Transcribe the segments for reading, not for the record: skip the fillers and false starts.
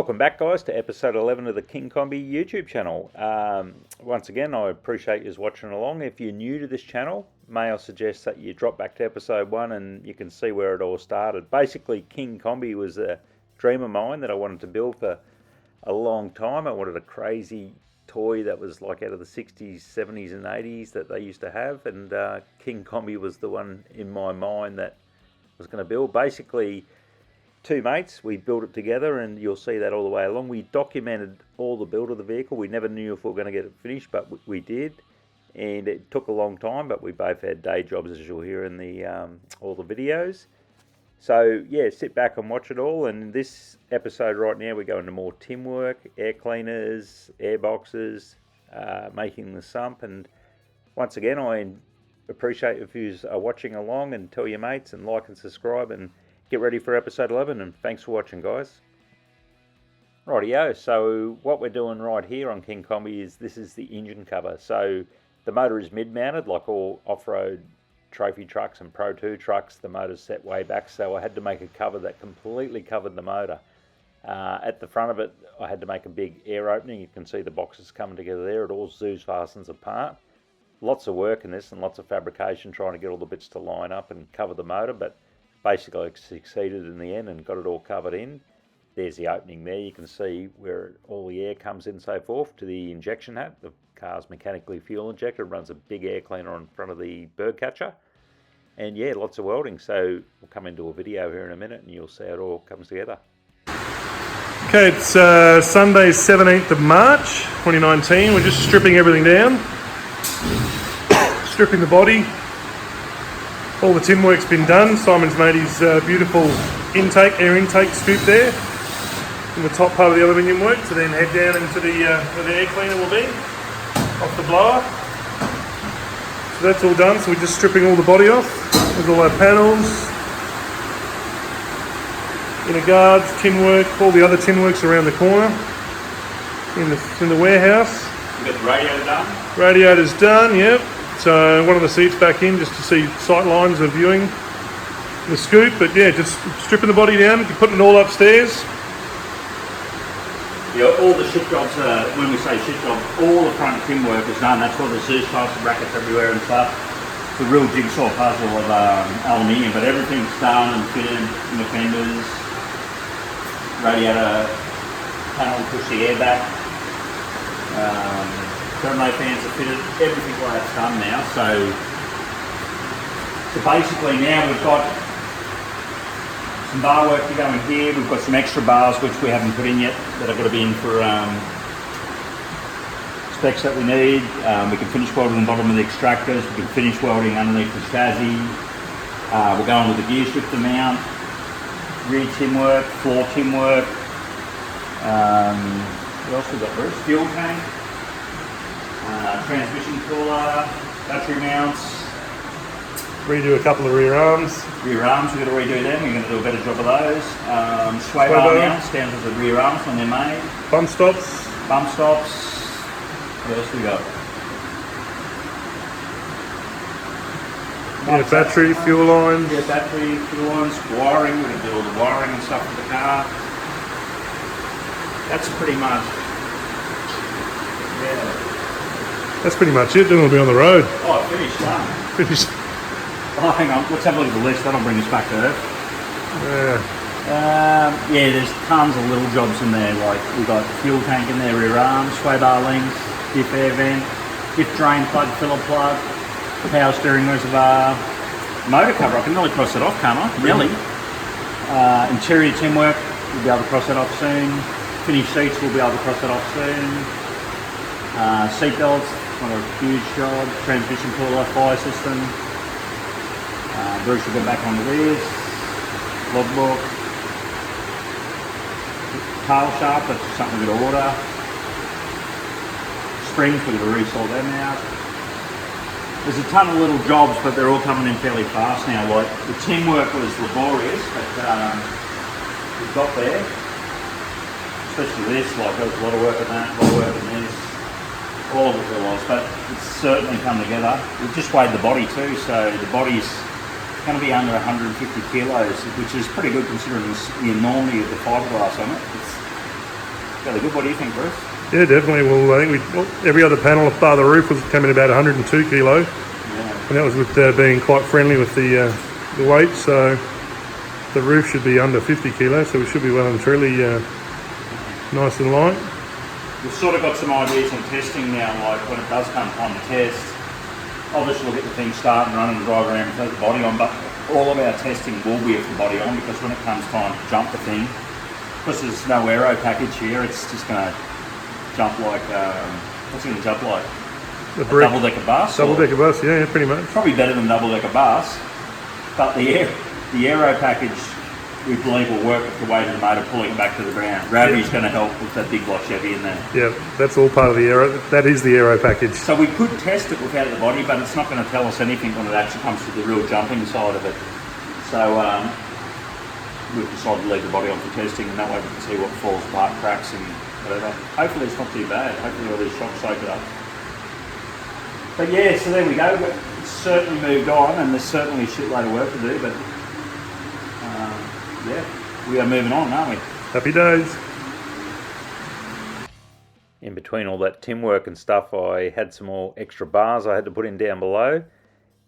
Welcome back, guys, to episode 11 of the King Kombi YouTube channel. Once again, I appreciate you watching along. If you're new to this channel, may I suggest that you drop back to episode 1 and you can see where it all started. Basically, King Kombi was a dream of mine that I wanted to build for a long time. I wanted a crazy toy that was like out of the 60s, 70s and 80s that they used to have, and King Kombi was the one in my mind that I was going to build. Basically, two mates, we built it together, and you'll see that all the way along. We documented all the build of the vehicle. We never knew if we were going to get it finished, but we did, and it took a long time, but we both had day jobs, as you'll hear in the all the videos. So yeah, sit back and watch it all. And in this episode right now, we go into more tin work, air cleaners, air boxes, making the sump. And once again, I appreciate if you are watching along, and tell your mates and like and subscribe, and get ready for episode 11, and thanks for watching, guys. Rightio, so what we're doing right here on King Kombi is, this is the engine cover. So the motor is mid-mounted, like all off-road trophy trucks and Pro 2 trucks. The motor's set way back, so I had to make a cover that completely covered the motor. At the front of it, I had to make a big air opening. You can see the boxes coming together there. It all Zeus fastens apart. Lots of work in this and lots of fabrication trying to get all the bits to line up and cover the motor, but basically I succeeded in the end and got it all covered in. There's the opening there. You can see where all the air comes in and so forth to the injection hat. The car's mechanically fuel injected. It runs a big air cleaner in front of the bird catcher. And yeah, lots of welding. So we'll come into a video here in a minute and you'll see how it all comes together. Okay, it's Sunday 17th of March 2019. We're just stripping everything down. Stripping the body. All the tin work's been done. Simon's made his beautiful air intake scoop there in the top part of the aluminium work to then head down into where the air cleaner will be, off the blower. So that's all done, so we're just stripping all the body off. There's all our panels, inner guards, tin work, all the other tin works around the corner in the warehouse. We've got the radiator done? Radiator's done, yep. So one of the seats back in just to see sight lines of viewing the scoop, but yeah, just stripping the body down, putting it all upstairs. Yeah, all the ship jobs, when we say ship jobs, all the front tin work is done. That's why the Zeus types of brackets everywhere and stuff. It's a real jigsaw puzzle of aluminium, but everything's done and fitted in the fenders. Radiator panel, push the air back. Thermo fans are fitted, everything like that's done now. So basically now we've got some bar work to go in here. We've got some extra bars which we haven't put in yet that have got to be in for specs that we need. We can finish welding the bottom of the extractors. We can finish welding underneath the chassis. We're going with the gear shifter mount, rear tin work, floor tin work. What else we got, Bruce? Fuel tank. Transmission cooler, battery mounts. Redo a couple of rear arms. Rear arms, we've got to redo them. We're going to do a better job of those. Sway bar mounts down to the rear arms when they're made. Bump stops. Bump stops. What else we got? Yeah, battery, fuel lines. Yeah, battery, fuel lines, wiring. We're going to do all the wiring and stuff with the car. That's pretty much. Yeah. That's pretty much it, then we'll be on the road. Oh, finished, done. Finished. Oh, hang on, let's have a look at the list, that'll bring us back to Earth. Yeah. Yeah, there's tons of little jobs in there, like we've got fuel tank in there, rear arms, sway bar links, diff air vent, diff drain plug, filler plug, power steering reservoir, motor cover. I can nearly cross it off, can't I? Nearly. Interior tin work, we'll be able to cross that off soon. Finished seats, we'll be able to cross that off soon. Seat belts, one of a huge job. Transmission cooler, fire system. Bruce will go back on the rears. Logbook. Tail shaft, that's just something we're going to order. Springs, we're going to resort them out. There's a ton of little jobs, but they're all coming in fairly fast now. Like the tin work was laborious, but we've got there. Especially this, like there's a lot of work on that, a lot of work on this. All of it there was, but it's certainly come together. We've just weighed the body too, so the body's going to be under 150 kilos, which is pretty good considering the enormity of the fiberglass on it. It's fairly good. What do you think, Bruce? Yeah, definitely. Well, I think every other panel bar the roof was coming about 102 kilo, Yeah. and that was with being quite friendly with the weight. So the roof should be under 50 kilo, so we should be well and truly nice and light. We've sort of got some ideas on testing now, like when it does come time to test. Obviously we'll get the thing started and running and drive around and put the body on, but all of our testing will be with the body on, because when it comes time to jump the thing, because there's no aero package here, it's just going to jump like, what's it going to jump like? The brick. Double-decker bus? Double-decker bus, yeah, pretty much. Probably better than double-decker bus, but the aero package we believe will work with the weight of the motor pulling it back to the ground. Gravity's going to help with that big block Chevy in there. Yeah, that's all part of the aero. That is the aero package. So we could test it without the body, but it's not going to tell us anything when it actually comes to the real jumping side of it. So we've decided to leave the body on for testing, and that way we can see what falls apart, cracks and whatever. Hopefully it's not too bad. Hopefully all these shocks soak it up. But yeah, so there we go. It's certainly moved on, and there's certainly a shitload of work to do, but yeah, we are moving on, aren't we? Happy days. In between all that tim work and stuff, I had some more extra bars I had to put in down below.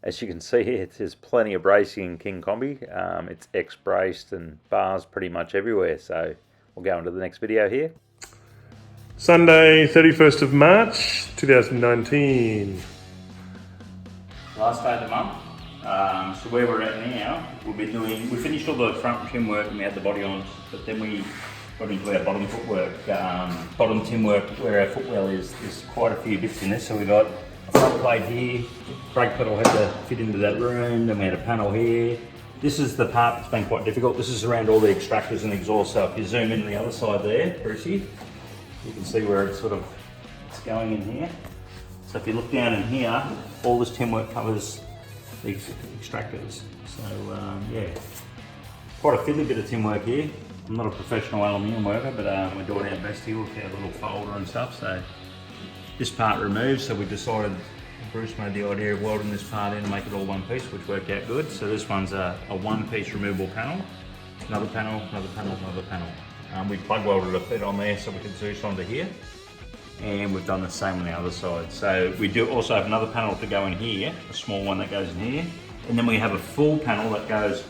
As you can see, there's plenty of bracing in King Kombi. It's X-braced and bars pretty much everywhere, so we'll go into the next video here. Sunday, 31st of March, 2019. Last day of the month. So where we're at now, we finished all the front trim work and we had the body on, but then we got into our bottom footwork, bottom tim work where our footwell is. There's quite a few bits in this. So we got a front plate here, brake pedal had to fit into that room, then we had a panel here. This is the part that's been quite difficult. This is around all the extractors and exhaust. So if you zoom in the other side there, Brucey, you can see where it's going in here. So if you look down in here, all this tim work covers these extractors. So yeah, quite a fiddly bit of tim work here. I'm not a professional aluminium worker, but we're doing our best here with our little folder and stuff. So this part removed, so we decided, Bruce made the idea of welding this part in and make it all one piece, which worked out good. So this one's a one-piece removable panel, another panel, another panel, another panel. We plug welded a bit on there so we could Zeus onto here. And we've done the same on the other side. So we do also have another panel to go in here, a small one that goes in here. And then we have a full panel that goes,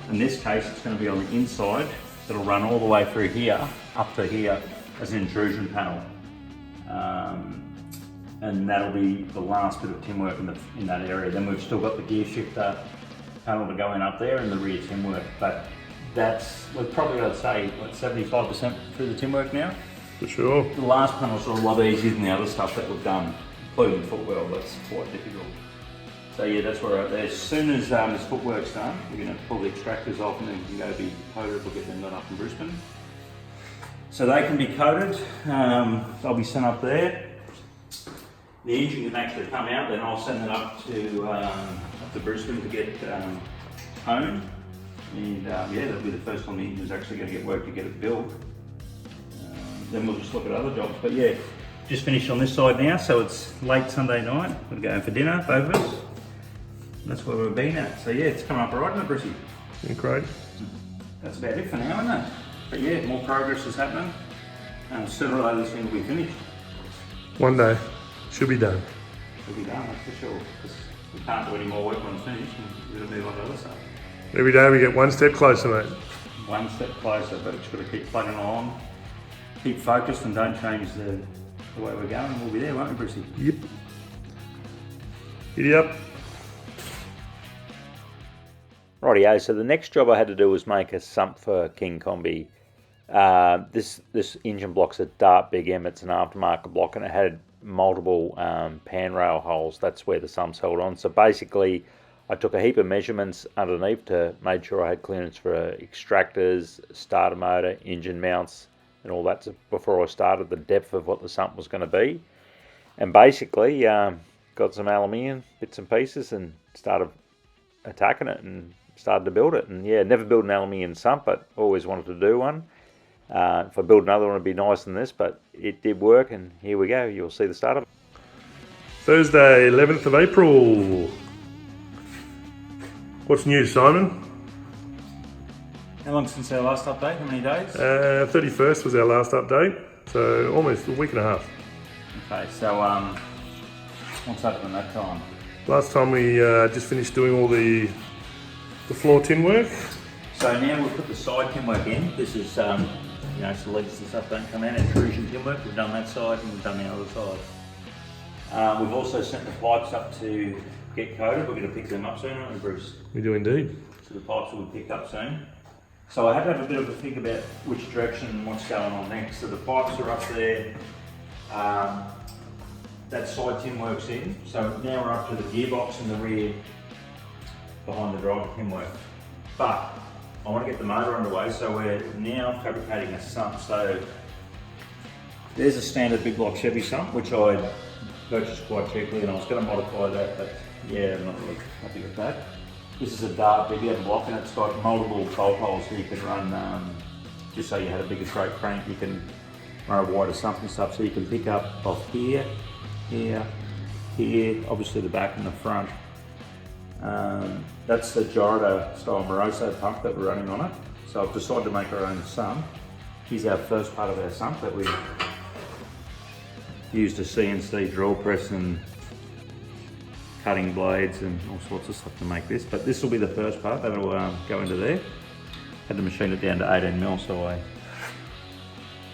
in this case, it's going to be on the inside. That'll run all the way through here, up to here, as an intrusion panel. And that'll be the last bit of tim work in that area. Then we've still got the gear shifter panel to go in up there and the rear tim work. But we're probably, I'd say, like 75% through the tim work now. For sure. The last panel's a lot easier than the other stuff that we've done, including the footwell. That's quite difficult. So yeah, that's where we're at there. As soon as this footwork's done, we're going to pull the extractors off and then we can go be coated. We'll get them done up in Brisbane. So they can be coated. They'll be sent up there. The engine can actually come out, then I'll send it up to Brisbane to get honed. And yeah, that'll be the first time the engine's actually going to get work to get it built. Then we'll just look at other jobs. But yeah, just finished on this side now, so it's late Sunday night. We're going for dinner, both of us. And that's where we've been at. So yeah, it's coming up alright, isn't it, Brucey? Yeah, great. That's about it for now, isn't it? But yeah, more progress is happening. And sooner or later this thing will be finished. One day, should be done. It'll be done, that's for sure. Because we can't do any more work when it's finished, and we're going to move on to other stuff. Every day we get one step closer, mate. One step closer, but it's got to keep plugging along. Keep focused and don't change the way we're going. We'll be there, won't we, Brucey? Yep. Giddy up. Rightio, so the next job I had to do was make a sump for King Kombi. This engine block's a Dart Big M, it's an aftermarket block, and it had multiple pan rail holes. That's where the sump's held on. So basically, I took a heap of measurements underneath to make sure I had clearance for extractors, starter motor, engine mounts, and all that before I started the depth of what the sump was going to be. And basically, got some aluminium bits and pieces and started attacking it and started to build it. And yeah, never built an aluminium sump, but always wanted to do one. If I build another one, it'd be nicer than this, but it did work, and here we go. You'll see the start of it. Thursday, 11th of April. What's new, Simon? How long since our last update? How many days? 31st was our last update. So almost a week and a half. Okay, so what's happened that time? Last time we just finished doing all the floor tin work. So now we've put the side tin work in. This is, so legs and stuff don't come out, intrusion tin work. We've done that side and we've done the other side. We've also sent the pipes up to get coated. We're going to pick them up soon, aren't we, Bruce? We do indeed. So the pipes will be picked up soon. So I had to have a bit of a think about which direction and what's going on next. So the pipes are up there. That side tin works in. So now we're up to the gearbox in the rear behind the driver tin work. But I want to get the motor underway, so we're now fabricating a sump. So there's a standard big block Chevy sump, which I purchased quite cheaply, and I was going to modify that, but yeah, I'm not really happy with that. This is a dart big end block, and it's got multiple bolt holes so you can run, just so you had a bigger straight crank, you can run a wider sump and stuff, so you can pick up off here, here, here, obviously the back and the front. That's the Jordan style Moroso pump that we're running on it. So I've decided to make our own sump. Here's our first part of our sump that we used a CNC drill press and cutting blades and all sorts of stuff to make this. But this will be the first part that will go into there. Had to machine it down to 18 mil, so I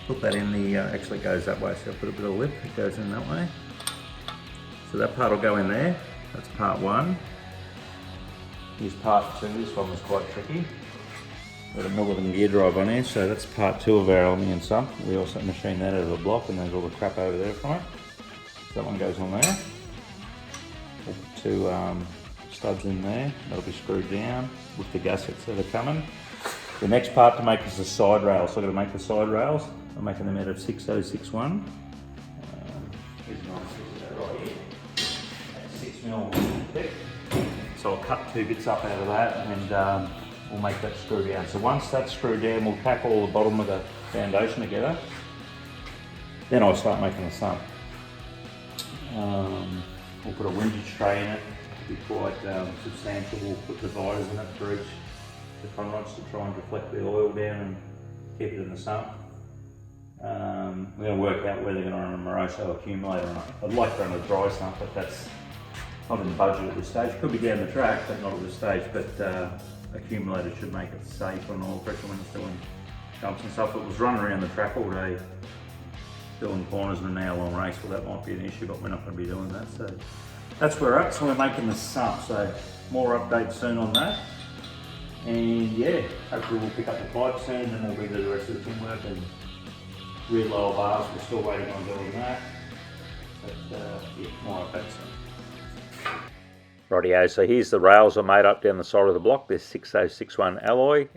put that in the, actually it goes that way, so I put a bit of lip, it goes in that way. So that part will go in there, that's part one. Here's part two, this one was quite tricky. Got a Milligan gear drive on here, so that's part two of our aluminium sump. We also machine that out of a block and there's all the crap over there from it. So that one goes on there. We'll put two studs in there, that'll be screwed down with the gaskets that are coming. The next part to make is the side rails. So I'm going to make the side rails. I'm making them out of 6061. Here's a nice piece of that right here. That's 6mm thick. So I'll cut two bits up out of that and we'll make that screw down. So once that's screwed down, we'll tack all the bottom of the foundation together. Then I'll start making the sump. We'll put a windage tray in it. It'll be quite substantial. We'll put dividers in it for each the conrods to try and deflect the oil down and keep it in the sump. We're going to work out whether they're going to run a Moroso accumulator or not. I'd like to run a dry sump, but that's not in the budget at this stage. Could be down the track, but not at this stage. But accumulator should make it safe on oil pressure when it's doing jumps and stuff. It was running around the track all day, doing corners in an hour-long race. Well, that might be an issue, but we're not going to be doing that. So that's where we're at. So we're making the sump. So more updates soon on that. And yeah, hopefully we'll pick up the pipe soon, and we'll do the rest of the tin work and rear lower bars. We're still waiting on doing that. But yeah, more updates soon. Rightio, so here's the rails are made up down the side of the block. They're 6061 alloy.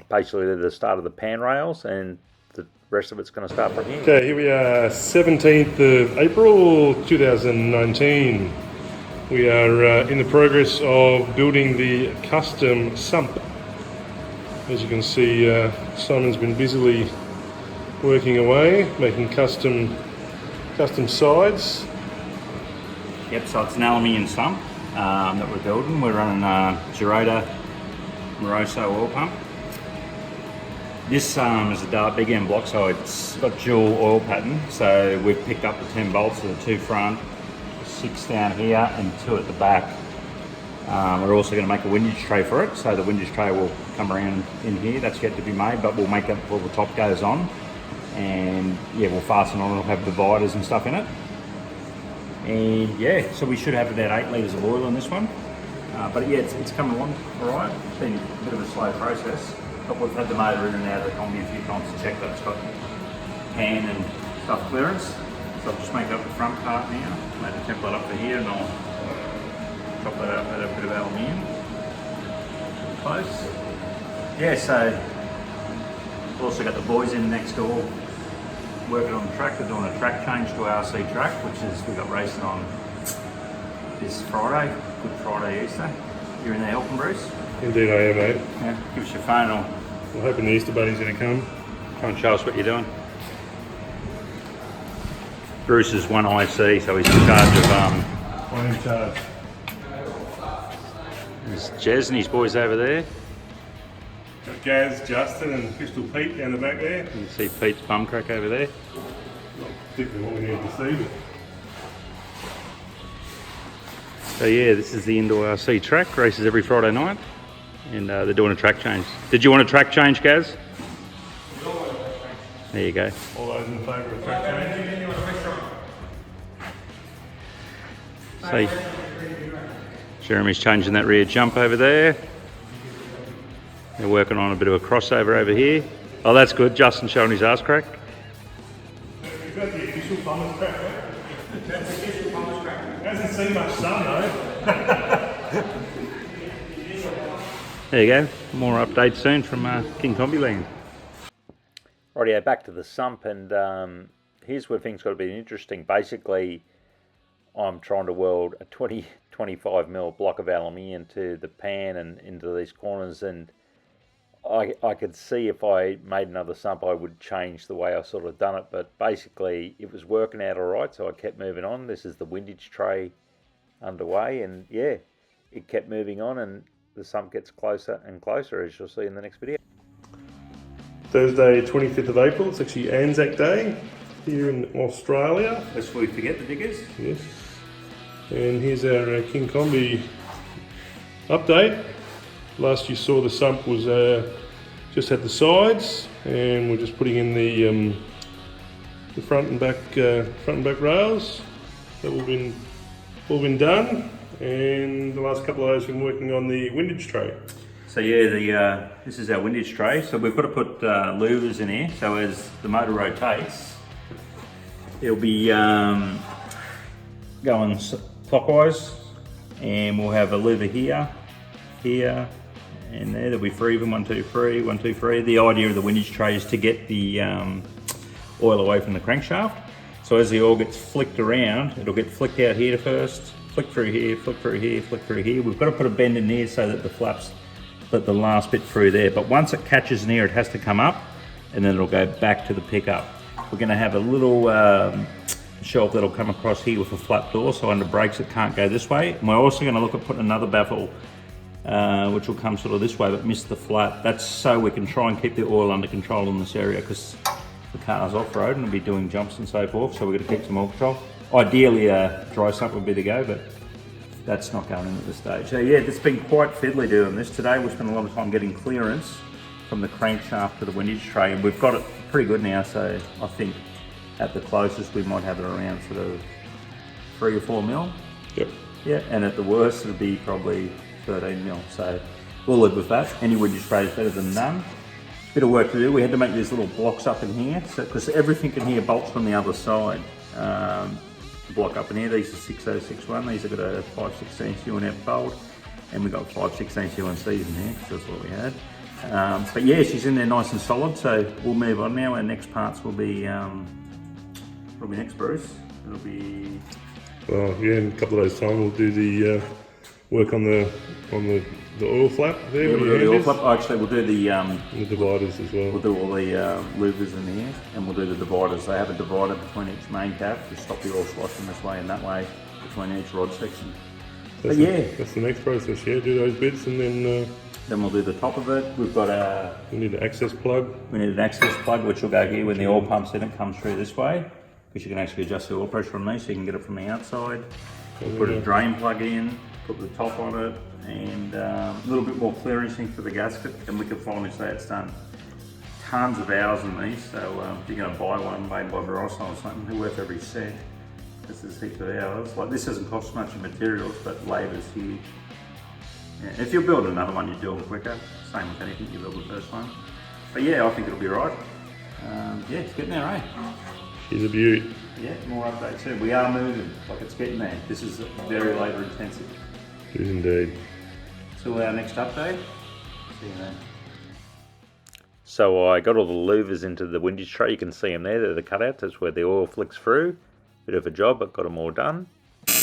Basically they're the start of the pan rails, and the rest of it's going to start from here. Okay, here we are, 17th of April 2019. We are in the progress of building the custom sump. As you can see, Simon's been busily working away, making custom sides. Yep, so it's an aluminium sump that we're building. We're running a Girota Moroso oil pump. This is a dart big end block, so it's got dual oil pattern. So we've picked up the 10 bolts of the two front, 6 down here and 2 at the back. We're also going to make a windage tray for it, so the windage tray will come around in here. That's yet to be made, but we'll make it before the top goes on. And yeah, we'll fasten on, it'll have dividers and stuff in it. And yeah, so we should have about 8 litres of oil in this one. But yeah, it's coming along alright. It's been a bit of a slow process, but we've had the motor in and out of the Kombi a few times to check that it's got pan and stuff clearance. So I'll just make up the front part now, make the template up for here, and I'll chop that out with a bit of aluminium. Close. Yeah, so we've also got the boys in next door working on the track. They're doing a track change to RC track, which is we got racing on this Friday, Good Friday Easter. You're in there helping, Bruce? Indeed I am, mate. Yeah, give us your phone. We're hoping the Easter Bunny's going to come. Come and show us what you're doing. Bruce is one IC, so he's in charge of I'm in charge. there's Jez and his boys over there. Got Gaz, Justin and Pistol Pete down the back there. You can see Pete's bum crack over there. Not particularly what we need to see, but So yeah, this is the indoor RC track, races every Friday night, and they're doing a track change. Did you want a track change, Gaz? There you go. all those in favour of track change. See, Jeremy's changing that rear jump over there. They're working on a bit of a crossover over here. Oh, that's good. Justin showing his ass crack. Is that the official Plumbers track, right? That's the official Plumbers track. Hasn't seen much sun though. There you go. More updates soon from King Kombi land. Rightio, back to the sump, and here's where things got to be interesting. Basically, I'm trying to weld a 25mm block of aluminium into the pan and into these corners, and I could see if I made another sump I would change the way I sort of done it, but basically it was working out alright, so I kept moving on. This is the windage tray underway, and yeah, it kept moving on, and the sump gets closer and closer, as you'll see in the next video. Thursday 25th of April, it's actually Anzac Day here in Australia. Lest we forget the diggers. Yes. And here's our King Kombi update. Last you saw the sump was just at the sides, and we're just putting in the front and back rails. That all been done, and the last couple of days we've been working on the windage tray. So yeah, this is our windage tray. So we've got to put louvers in here. So as the motor rotates, it'll be going clockwise, and we'll have a louver here, and there. There'll be three of them. 1, 2, 3, 1, 2, 3. The idea of the windage tray is to get the oil away from the crankshaft. So as the oil gets flicked around, it'll get flicked out here first, flick through here, flick through here, flick through here. We've got to put a bend in there so that the flaps let the last bit through there. But once it catches in here, it has to come up, and then it'll go back to the pickup. We're going to have a little shelf that'll come across here with a flat door, so under brakes it can't go this way. And we're also going to look at putting another baffle which will come sort of this way but miss the flat. That's so we can try and keep the oil under control in this area, because the car's off-road and we'll be doing jumps and so forth, so we're going to keep some oil control. Ideally a dry sump would be the go, but that's not going in at this stage. So yeah, it's been quite fiddly doing this. Today we spent a lot of time getting clearance from the crankshaft to the windage tray, and we've got it pretty good now, so I think at the closest we might have it around sort of 3 or 4 mil. Yep. Yeah, and at the worst it'll be probably 13 mil, so we'll live with that. Any windage tray is better than none. Bit of work to do. We had to make these little blocks up in here, because everything in here bolts from the other side. Block up in here, these are 6061, these have got a 5/16 UNF bolt, and we've got 5/16 UNCs in here, so that's what we had. But yeah, she's in there nice and solid, so we'll move on now. Our next parts will be, probably next, Bruce. It'll be... Well, yeah, in a couple of days' time we'll do the work on the oil flap there. Yeah, we'll do the oil flap. Actually, we'll do the dividers as well. We'll do all the louvers in here, and we'll do the dividers. They have a divider between each main cap to stop the oil sloshing this way and that way between each rod section. That's that's the next process. Yeah, do those bits, and then we'll do the top of it. We've got we need an access plug. We need an access plug, which will go here when the oil pumps in. It comes through this way, because you can actually adjust the oil pressure on these, so you can get it from the outside. Put a drain plug in, put the top on it, and a little bit more clearancing for the gasket, and we can finally say it's done. Tons of hours in these, so if you're going to buy one made by Verizon or something, they're worth every cent. This is heaps of hours. Like, this doesn't cost much in materials, but labour's huge. Yeah, if you're building another one, you do it quicker. Same with anything you build the first one. But yeah, I think it'll be right. Yeah, it's getting there, eh? She's a beaut. Yeah, more updates soon. We are moving, like it's getting there. This is very labour intensive. It is indeed. So our next update. See you then. So I got all the louvers into the windage tray. You can see them there. They're the cutouts. That's where the oil flicks through. Bit of a job, but got them all done. So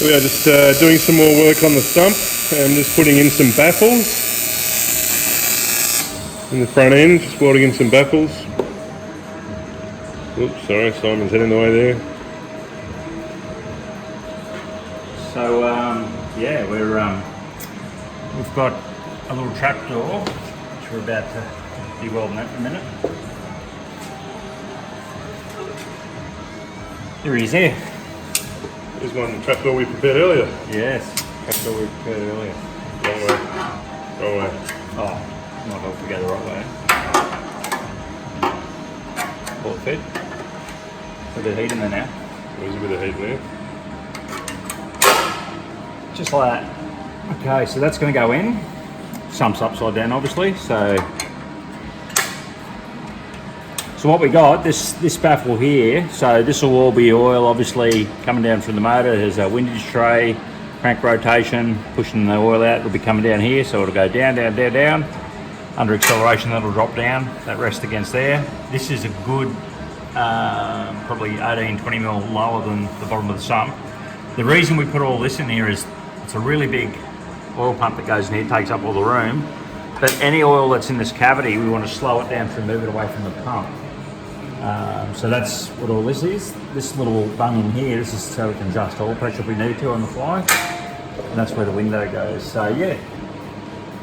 we are just doing some more work on the sump. I'm just putting in some baffles in the front end. Just welding in some baffles. Oops, sorry, Simon's head in the way there. So yeah, we've got a little trapdoor, which we're about to de-weld in a minute. There he is there. There's one trapdoor we prepared earlier. Yes, trapdoor we prepared earlier. Wrong way. Wrong way. Oh, might not go the right way. All fit. A bit of heat in there now. There's a bit of heat there. Just like that. Okay, so that's going to go in. Sump's upside down, obviously. So what we got, this baffle here. So this will all be oil, obviously, coming down from the motor. There's a windage tray, crank rotation, pushing the oil out. It'll be coming down here, so it'll go down, down, down, down. Under acceleration, that'll drop down. That rests against there. This is a good, probably 18, 20 mil lower than the bottom of the sump. The reason we put all this in here is it's a really big oil pump that goes in here, takes up all the room. But any oil that's in this cavity, we want to slow it down to move it away from the pump. So that's what all this is. This little bung in here, this is so we can adjust oil pressure if we need to on the fly. And that's where the window goes. So yeah,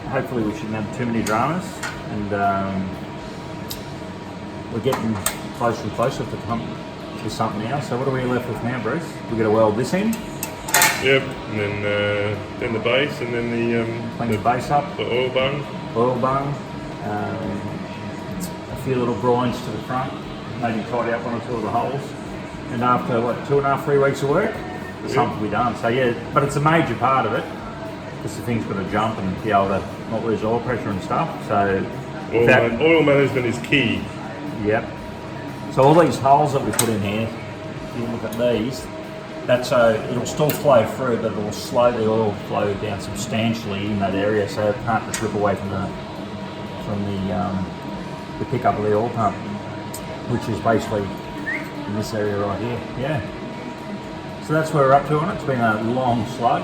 hopefully we shouldn't have too many dramas. And we're getting closer and closer to something now. So what are we left with now, Bruce? We're going to weld this in. Yep, and then the base, and then Clean the base up. the oil bung. Oil bung. A few little brines to the front. Maybe tidy up one or two of the holes. And after, what, 2.5, 3 weeks of work, the sump will be done. So yeah, but it's a major part of it. Because the thing's got to jump and be able to not lose oil pressure and stuff. So Oil management is key. Yep. So all these holes that we put in here, if you look at these, that's so it'll still flow through, but it'll slow the oil flow down substantially in that area, so it can't just rip away from the pickup of the oil pump, which is basically in this area right here. Yeah. So that's where we're up to on it. It's been a long slug.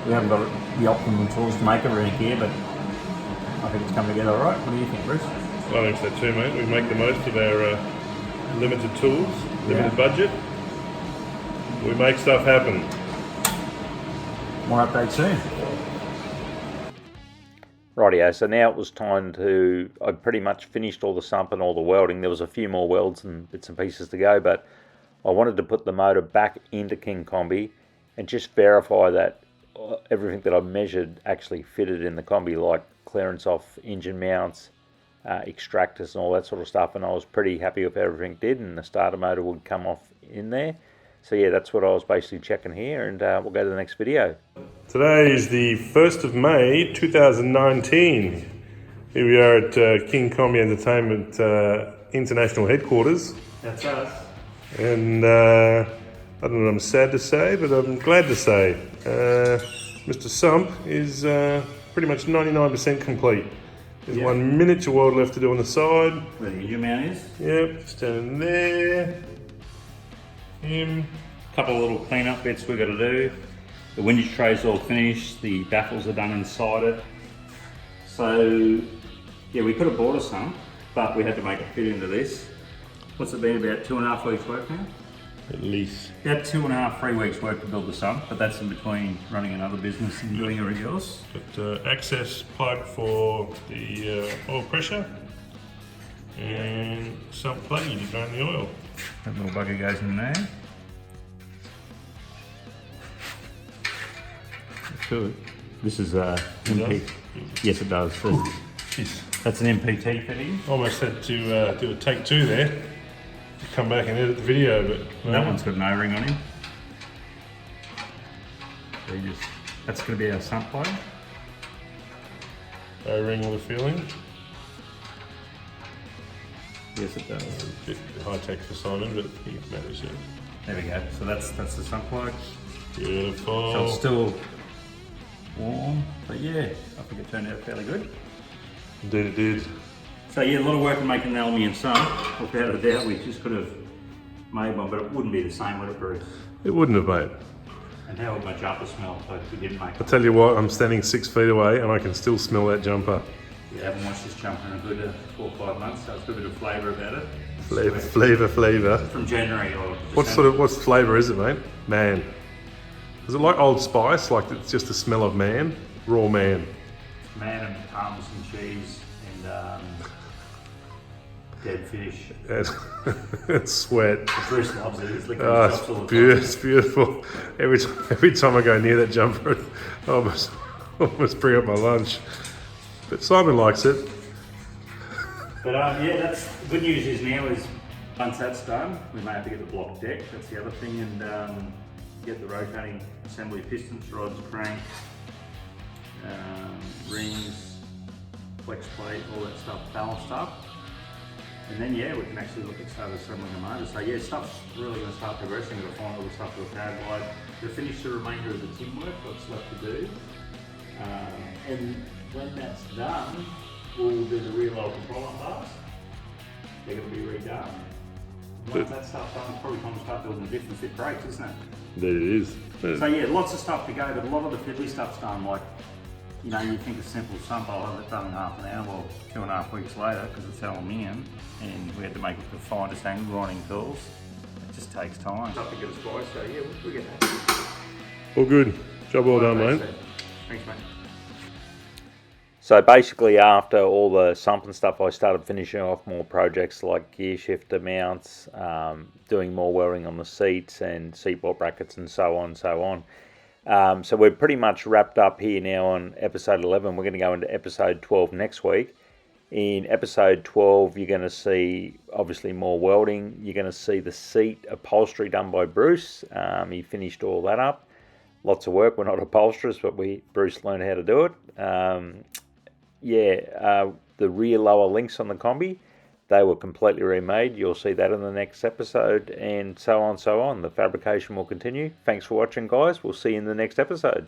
We haven't got the optimum tools to make everything here, but I think it's come together all right. What do you think, Bruce? I think so too, mate. We make the most of our limited tools, limited budget. We make stuff happen. More updates soon. Rightio, so now it was time to, I pretty much finished all the sump and all the welding. There was a few more welds and bits and pieces to go, but I wanted to put the motor back into King Kombi and just verify that everything that I measured actually fitted in the Kombi, like clearance off engine mounts, extractors and all that sort of stuff, and I was pretty happy with everything did, and the starter motor would come off in there. So yeah, that's what I was basically checking here, and we'll go to the next video. Today is the 1st of May 2019. Here we are at King Kombi Entertainment International Headquarters. That's us. And I don't know what I'm sad to say, but I'm glad to say Mr. Sump is pretty much 99% complete. There's one miniature weld left to do on the side. Where the engine mount is. Yep, standing there. Him. Couple of little clean-up bits we've got to do. The windage tray's all finished. The baffles are done inside it. So yeah, we could have bought a sump, but we had to make it fit into this. What's it been, about 2.5 weeks work now? At least. About 2.5, 3 weeks work to build the sump, but that's in between running another business and doing everything else. Got access plug for the oil pressure and sump plug to drain the oil. That little bugger goes in there. Good. This is MP. Yes, it does. That's an MPT fitting. Almost had to do a take 2 there. Come back and edit the video, but no. That one's got an O-ring on him. That's going to be our sump plug. O-ring with a feeling. Yes, it does. A bit high tech for Simon, but he managed it. There we go. So that's the sump plug. Beautiful. So it's still warm, but yeah, I think it turned out fairly good. Indeed it did. So yeah, a lot of work in making an aluminium sump. Without a doubt, we just could have made one, but it wouldn't be the same, would it, Bruce? It wouldn't have, mate. And how would my jumper smell if we didn't make it? I'll tell you what, I'm standing 6 feet away and I can still smell that jumper. We haven't washed this jumper in a good 4 or 5 months, so it's got a bit of flavour about it. Flavour. From January or What's flavour is it, mate? Man. Is it like Old Spice? Like it's just the smell of man? Raw man. Man and Parmesan cheese and dead fish. It's sweat. Bruce loves it. He's licking Oh, his chops all the time. it's beautiful. Every time I go near that jumper, I almost bring up my lunch. But Simon likes it. But yeah, that's the good news is now is once that's done, we may have to get the block deck. That's the other thing, and get the rotating assembly pistons, rods, crank, rings, flex plate, all that stuff balanced up. And then yeah, we can actually look at start assembling the motor. So yeah, stuff's really going to start progressing. We've got to find all the stuff for the pad wide. We'll finish the remainder of the tin work, what's left to do. And when that's done, we'll do the rear lower control arm bars. They're going to be redone. Once that stuff's done, it's probably time to start building the diff and fit brakes, isn't it? There it is. So yeah, lots of stuff to go, but a lot of the fiddly stuff's done. Like, you know, you think a simple sump, I'll have it done in half an hour, well, 2.5 weeks later, because it's aluminium, and we had to make it the finest angle grinding tools. It just takes time. Stuff to get us by, so yeah, we'll get that. All good. Job well done, mate. Thanks, mate. So basically after all the sump and stuff, I started finishing off more projects like gear shifter mounts, doing more welding on the seats and seatbelt brackets and so on. So we're pretty much wrapped up here now on episode 11. We're going to go into episode 12 next week. In episode 12, you're going to see obviously more welding. You're going to see the seat upholstery done by Bruce. He finished all that up. Lots of work. We're not upholsterers, but Bruce learned how to do it. The rear lower links on the Kombi, they were completely remade. You'll see that in the next episode, and so on. The fabrication will continue. Thanks for watching, guys. We'll see you in the next episode.